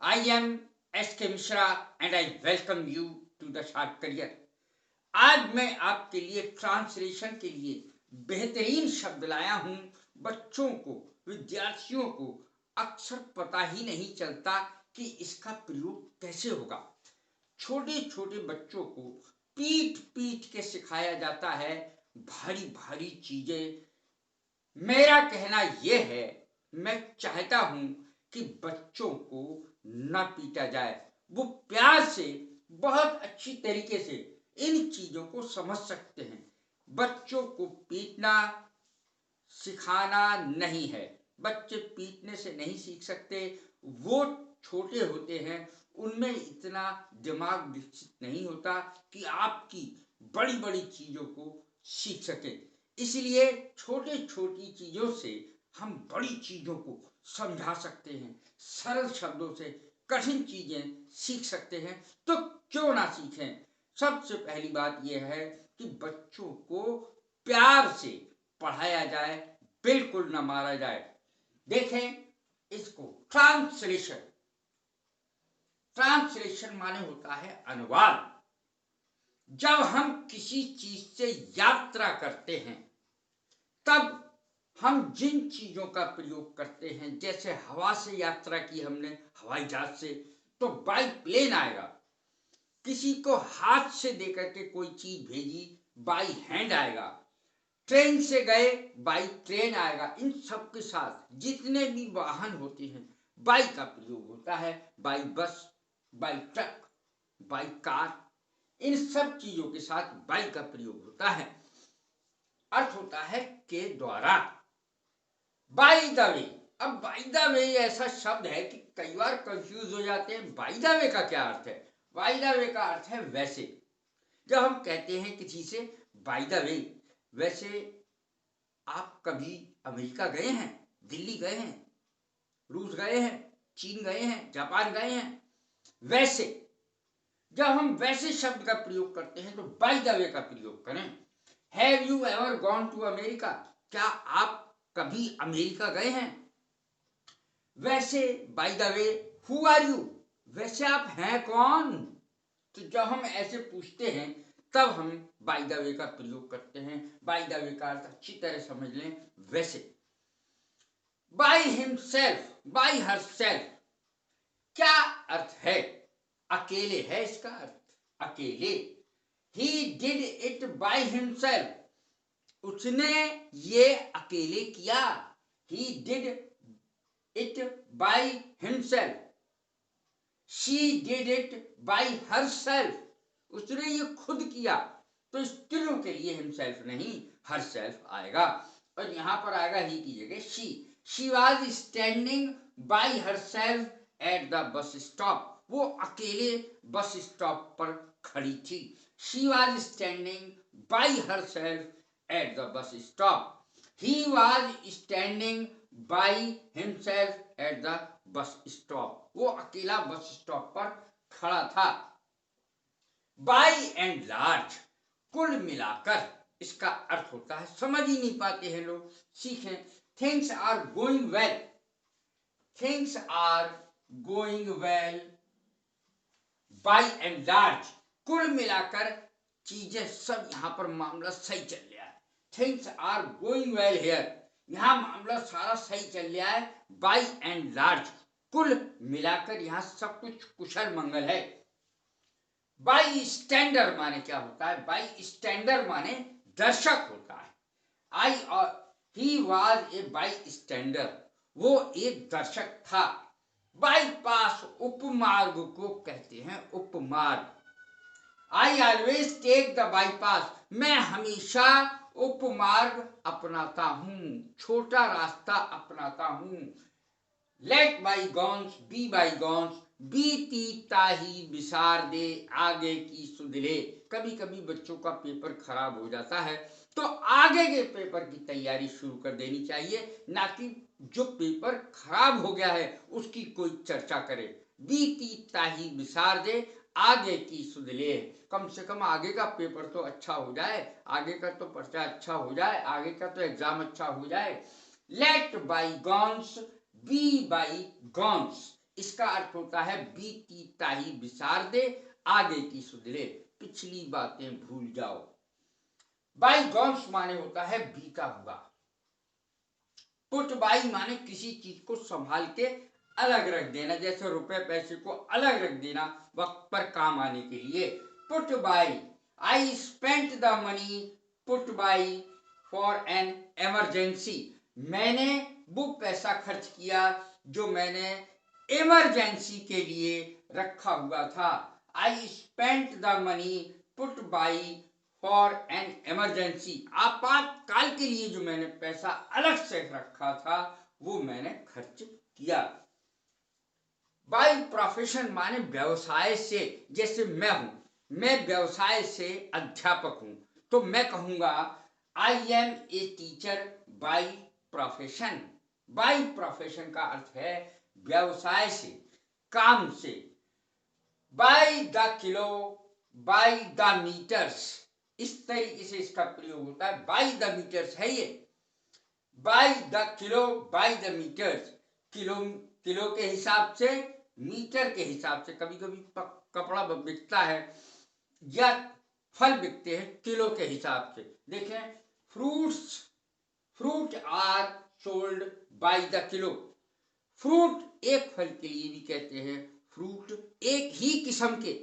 I am S.K. Mishra and I welcome you to the Sharp Career. आज मैं आपके लिए ट्रांसलेशन के लिए बेहतरीन शब्द लाया हूं। बच्चों को, विद्यार्थियों को अक्सर पता ही नहीं चलता कि इसका प्रयोग कैसे होगा। छोटे छोटे बच्चों को पीट पीट के सिखाया जाता है भारी भारी चीजें। मेरा कहना यह है, मैं चाहता हूं कि बच्चों को न पीटा जाए, वो प्यार से बहुत अच्छी तरीके से इन चीजों को समझ सकते हैं। बच्चों को पीटना सिखाना नहीं है। बच्चे पीटने से नहीं सीख सकते, वो छोटे होते हैं, उनमें इतना दिमाग विकसित नहीं होता कि आपकी बड़ी बड़ी चीजों को सीख सके। इसलिए छोटे छोटी चीजों से हम बड़ी चीजों को समझा सकते हैं, सरल शब्दों से कठिन चीजें सीख सकते हैं। तो क्यों ना सीखें। सबसे पहली बात यह है कि बच्चों को प्यार से पढ़ाया जाए, बिल्कुल न मारा जाए। देखें इसको, ट्रांसलेशन। ट्रांसलेशन माने होता है अनुवाद। जब हम किसी चीज से यात्रा करते हैं तब हम जिन चीजों का प्रयोग करते हैं, जैसे हवा से यात्रा की हमने हवाई जहाज से, तो बाई प्लेन आएगा। किसी को हाथ से देकर के कोई चीज भेजी, बाई हैंड आएगा। ट्रेन से गए, बाई ट्रेन आएगा। इन सब के साथ जितने भी वाहन होते हैं, बाई का प्रयोग होता है। By bus, by truck, by car, इन सब चीजों के साथ बाई का प्रयोग होता है। अर्थ होता है के द्वारा। By the way. अब बाई द वे ऐसा शब्द है कि कई बार कंफ्यूज हो जाते हैं। बाई द वे का क्या अर्थ है? बाई द वे का अर्थ है वैसे। जब हम कहते हैं किसी से बाई द वे, वैसे आप कभी अमेरिका गए हैं, दिल्ली गए हैं, रूस गए हैं, चीन गए हैं, जापान गए हैं? वैसे जब हम वैसे शब्द का प्रयोग करते हैं तो बाई द वे का प्रयोग करें। Have you ever gone to America? क्या आप कभी अमेरिका गए हैं? वैसे by the way, who are you? वैसे आप हैं कौन? तो जब हम ऐसे पूछते हैं तब हम बाय द वे का प्रयोग करते हैं। बाय द वे का अर्थ अच्छी तरह समझ लें, वैसे। बाय हिमसेल्फ, बाय हरसेल्फ, क्या अर्थ है? अकेले है इसका अर्थ, अकेले। He did it by himself, उसने ये अकेले किया। He did it by himself. She did it by herself. उसने ये खुद किया। तो स्त्रियों के लिए himself नहीं, herself आएगा। और यहां पर आएगा ही की जगह she. She was standing by herself at the bus stop. वो अकेले बस स्टॉप पर खड़ी थी। She was standing by herself at the bus stop. He was standing by himself at the bus stop. वो अकेला बस स्टॉप पर खड़ा था। By and large, कुल मिलाकर, इसका अर्थ होता है, समझ ही नहीं पाते हैं लोग, सीखें। Things are going well. Things are going well by and large, कुल मिलाकर चीजें सब यहां पर मामला सही चल रहा है। Things are going well here, यहां मामला सारा सही चल रहा है। by and large, कुल मिलाकर यहां सब कुछ कुशल मंगल है। बाई स्टैंडर माने क्या होता है? बाई स्टैंडर माने दर्शक होता है। आई और ही वाज ए बाई स्टैंडर, वो एक दर्शक था। बाईपास, उपमार्ग को कहते हैं उपमार्ग। I always take the bypass, मैं हमेशा उपमार्ग अपनाता हूं, छोटा रास्ता अपनाता हूं। लेट बाईगॉन्स बी बाईगॉन्स, बीती ताही बिसार दे, आगे की सुध ले। कभी कभी बच्चों का पेपर खराब हो जाता है तो आगे के पेपर की तैयारी शुरू कर देनी चाहिए, ना कि जो पेपर खराब हो गया है उसकी कोई चर्चा करे। बीती ताही बिसार दे, आगे की सुध ले। कम से कम आगे का पेपर तो अच्छा हो जाए, आगे का तो पर्चा अच्छा हो जाए, आगे का तो एग्जाम अच्छा हो जाए। लेट बाईगॉन्स बी बाईगॉन्स, इसका अर्थ होता है बीती ताही बिसार दे, आगे की सुधरे, पिछली बातें भूल जाओ। बाई गॉन्स माने होता है बीता हुआ। पुट बाई माने किसी चीज को संभाल के अलग रख देना, जैसे रुपए पैसे को अलग रख देना वक्त पर काम आने के लिए। Put by, I spent the money put by for an emergency, मैंने वो पैसा खर्च किया जो मैंने इमरजेंसी के लिए रखा हुआ था। I spent the money put by for an emergency, आपातकाल के लिए जो मैंने पैसा अलग से रखा था वो मैंने खर्च किया। बाई प्रोफेशन माने व्यवसाय से, जैसे मैं व्यवसाय से अध्यापक हूं, तो मैं कहूंगा I am a teacher by profession. By profession का अर्थ है व्यवसाय से, काम से। By the kilo, by the metres, इस तरीके से इसका प्रयोग होता है। बाई द मीटर्स है ये, by the kilo, by the metres, kilo के हिसाब से, मीटर के हिसाब से। कभी कभी कपड़ा बिकता है या फल बिकते हैं किलो के हिसाब से। देखें, fruit are sold by the kilo. Fruit एक फल के लिए भी कहते हैं, फ्रूट एक ही किस्म के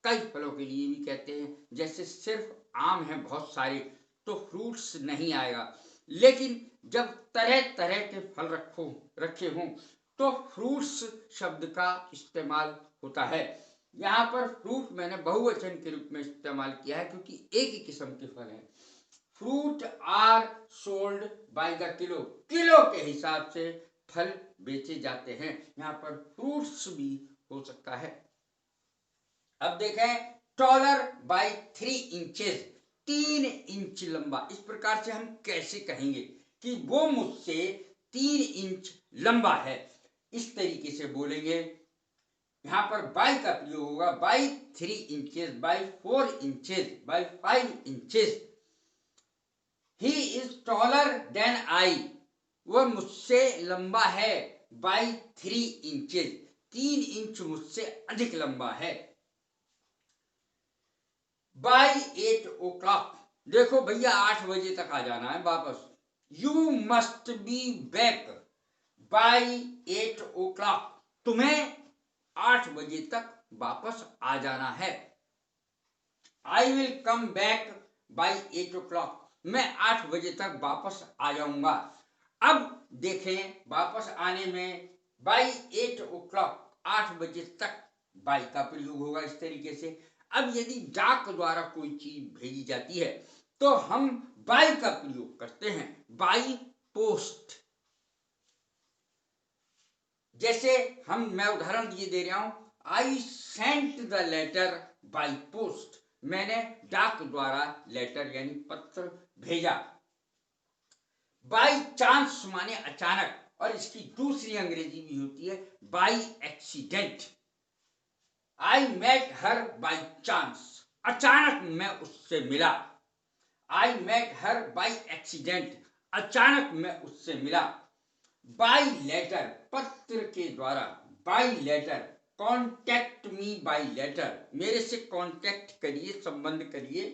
कई फलों के लिए भी कहते हैं। जैसे सिर्फ आम है बहुत सारे तो फ्रूट्स नहीं आएगा, लेकिन जब तरह तरह के फल रखे हों तो फ्रूट्स शब्द का इस्तेमाल होता है। यहाँ पर फ्रूट मैंने बहुवचन के रूप में इस्तेमाल किया है क्योंकि एक ही किस्म के फल हैं। Fruit are sold by the kilo, kilo के हिसाब से फल बेचे जाते हैं। यहाँ पर फ्रूट्स भी हो सकता है। अब देखें, टॉलर बाय 3 इंचेस, 3 इंच लंबा। इस प्रकार से हम कैसे कहेंगे कि वो मुझसे 3 इंच लंबा है, इस तरीके से बोलेंगे। यहां पर बाय का प्रयोग होगा, by 3 inches, by 4 inches, by 5 inches. He is taller than I, वह मुझसे लंबा है, बाय 3 इंचेस, 3 इंच मुझसे अधिक लंबा है। बाय 8 o'clock, देखो भैया 8 बजे तक आ जाना है वापस। You must be back by 8 o'clock, तुम्हें 8 बजे तक वापस आ जाना है। I will come back by 8 o'clock, मैं 8 बजे तक वापस आ जाऊंगा। अब देखें, वापस आने में बाय 8 o'clock, 8 बजे तक बाय का प्रयोग होगा इस तरीके से। अब यदि डाक द्वारा कोई चीज भेजी जाती है तो हम बाय का प्रयोग करते हैं, बाय पोस्ट। जैसे मैं उदाहरण दे रहा हूं, I sent the letter by post, मैंने डाक द्वारा लेटर यानी पत्र भेजा। बाय चांस माने अचानक, और इसकी दूसरी अंग्रेजी भी होती है by accident. I met her by chance, अचानक मैं उससे मिला। I met her by accident, अचानक मैं उससे मिला। बाय लेटर, पत्र के द्वारा, by letter. Contact me by letter, मेरे से कॉन्टैक्ट करिए, संबंध करिए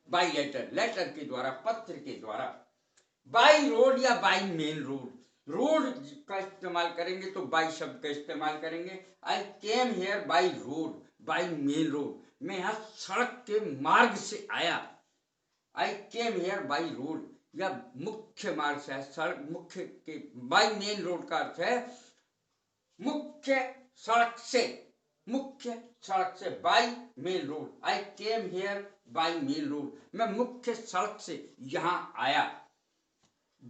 बाय लेटर, लेटर के द्वारा, पत्र के द्वारा। बाय रोड या बाय मेन रोड, रोड का इस्तेमाल करेंगे तो बाय शब्द का इस्तेमाल करेंगे। I came here by road, by main road, मैं यहाँ सड़क के मार्ग से आया। I came here by road, या मुख्य मार्ग से, सड़क मुख्य के, बाय मेन रोड का अर्थ है मुख्य सड़क से, मुख्य सड़क से, by main road. I came here by main road, मैं मुख्य सड़क से यहां आया।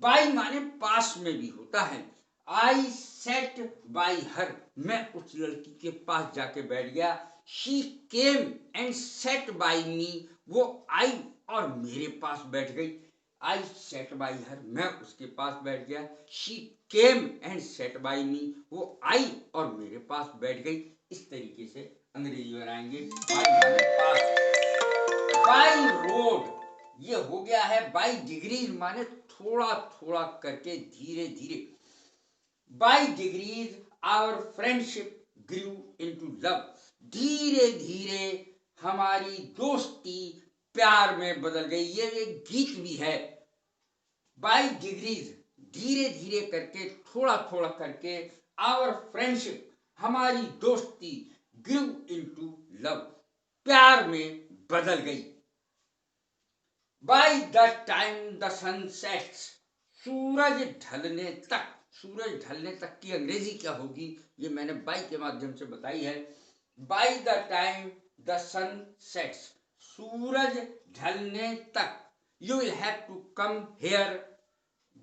बाय माने पास में भी होता है। आई सेट बाय हर, मैं उस लड़की के पास जाके बैठ गया। She came and sat by me, वो आई और मेरे पास बैठ गई। आई सेट बाय हर, मैं उसके पास बैठ गया। She came and sat by me, वो आई और मेरे पास बैठ गई। इस तरीके से अंग्रेजी बनाएंगे। बाय माने पास। बाय रोड, ये हो गया है। बाय डिग्रीज माने थोड़ा थोड़ा करके, धीरे धीरे। By degrees our friendship grew into love. धीरे धीरे हमारी दोस्ती प्यार में बदल गई। ये एक गीत भी है, बाय डिग्रीज, धीरे धीरे करके, थोड़ा थोड़ा करके, आवर फ्रेंडशिप, हमारी दोस्ती, ग्रू इनटू लव, प्यार में बदल गई। By the time the sun sets, सूरज ढलने तक। सूरज ढलने तक की अंग्रेजी क्या होगी, ये मैंने बाय के माध्यम से बताई है। By the time the sun sets, सूरज ढलने तक, you will have to come here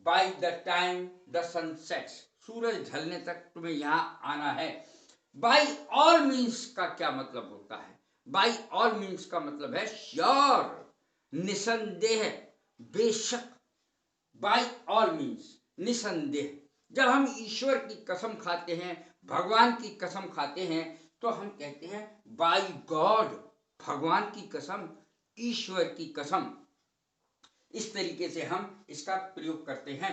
by the time the sun sets, सूरज ढलने तक तुम्हें यहां आना है। बाय ऑल मीन्स का क्या मतलब होता है? बाय ऑल मीन्स का मतलब है श्योर, निसंदेह, बेशक। बाय ऑल मीन्स निसंदेह। जब हम ईश्वर की कसम खाते हैं, भगवान की कसम खाते हैं, तो हम कहते हैं बाय गॉड, भगवान की कसम, ईश्वर की कसम। इस तरीके से हम इसका प्रयोग करते हैं।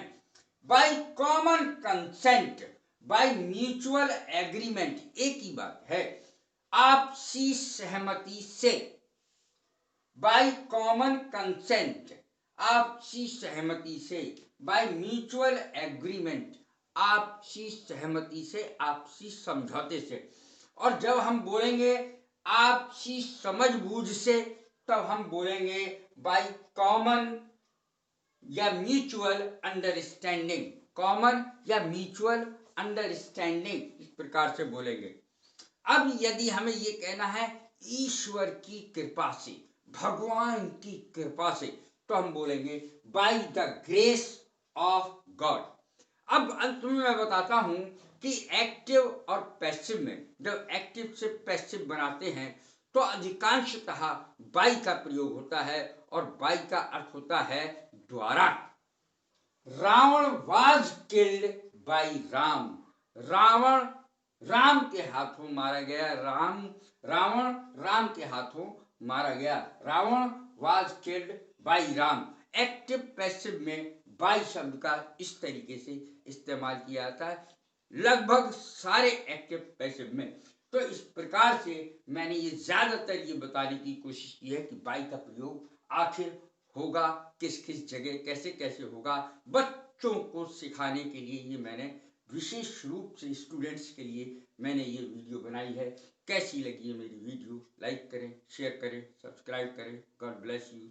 By common consent, by mutual agreement, एक ही बात है, आपसी सहमति से। बाय कॉमन कंसेंट, आपसी सहमति से। बाय म्यूचुअल एग्रीमेंट, आपसी सहमति से, आपसी समझौते से। और जब हम बोलेंगे आपसी समझबूझ से, तब हम बोलेंगे बाय कॉमन या म्यूचुअल अंडरस्टैंडिंग। कॉमन या म्यूचुअल अंडरस्टैंडिंग, इस प्रकार से बोलेंगे। अब यदि हमें ये कहना है ईश्वर की कृपा से, भगवान की कृपा से, तो हम बोलेंगे by the grace of God. अब अंत में मैं बताता हूं कि एक्टिव और पैसिव में, जब एक्टिव से पैसिव बनाते हैं तो अधिकांशतः बाय का प्रयोग होता है, और बाय का अर्थ होता है द्वारा। Ravana was killed by Ram, Ravana Ram के हाथों मारा गया। रावण राम के हाथों मारा गया। Ravana was killed by Ram. Active passive में बाय शब्द का इस तरीके से इस्तेमाल किया जाता है लगभग सारे एक्टिव पैसिव में। तो इस प्रकार से मैंने ये ज्यादातर ये बताने की कोशिश की है कि बाय का प्रयोग आखिर होगा किस किस जगह, कैसे कैसे होगा। बच्चों को सिखाने के लिए ये मैंने विशेष रूप से स्टूडेंट्स के लिए मैंने ये वीडियो बनाई है। कैसी लगी है मेरी वीडियो? लाइक करें, शेयर करें, सब्सक्राइब करें। God bless you.